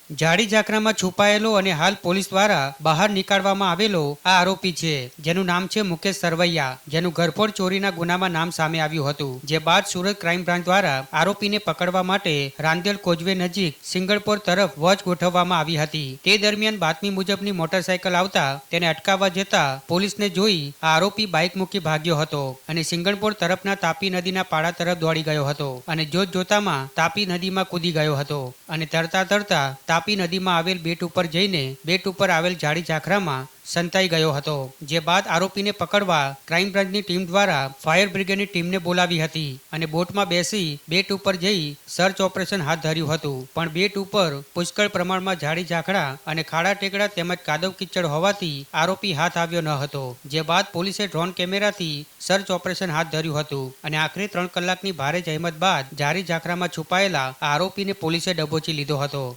જાડી ઝાકરામાં છુપાયેલો અને હાલ પોલીસ દ્વારા બહાર નીકાળવામાં આવેલો આ આરોપી છે, જેનું નામ છે મુકેશ સરવૈયા, જેનું ઘરફોડ ચોરીના ગુનામાં નામ સામે આવ્યું હતું. જે બાદ સુરત ક્રાઇમ બ્રાન્ચ દ્વારા આરોપીને પકડવા માટે રાંદેલ કોઝવે નજીક સિંગળપોર તરફ વોચ ગોઠવવામાં આવી હતી. તે દરમિયાન બાતમી મુજબની મોટરસાયકલ આવતા તેને અટકાવવા જતા પોલીસને જોઈ આ આરોપી બાઇક મૂકી ભાગ્યો હતો અને સિંગણપોર તરફના તાપી નદીના પાડા તરફ દોડી ગયો હતો અને જોતજોતામાં તાપી નદીમાં કૂદી ગયો હતો અને તરતા તાપી નદીમાં આવેલ બેટ ઉપર જઈને બેટ ઉપર આવેલ જાડી ઝાખરામાં સંતાઈ ગયો હતો. જે બાદ આરોપીને પકડવા ક્રાઇમ બ્રાન્ચની ટીમ દ્વારા ફાયર બ્રિગેડની ટીમને બોલાવી હતી અને બોટમાં બેસી બેટ ઉપર જઈ સર્ચ ઓપરેશન હાથ ધર્યું હતું. પણ બેટ ઉપર પુષ્કળ પ્રમાણમાં જાડી ઝાખરા અને ખાડા ટેકડા તેમજ કાદવ કિચડ હોવાથી આરોપી હાથ આવ્યો ન હતો. જે બાદ પોલીસે ડ્રોન કેમેરાથી સર્ચ ઓપરેશન હાથ ધર્યું હતું અને આખરે 3 કલાકની ભારે જહેમત બાદ જાડી ઝાખરામાં છુપાયેલા આરોપીને પોલીસે દબોચી લીધો હતો.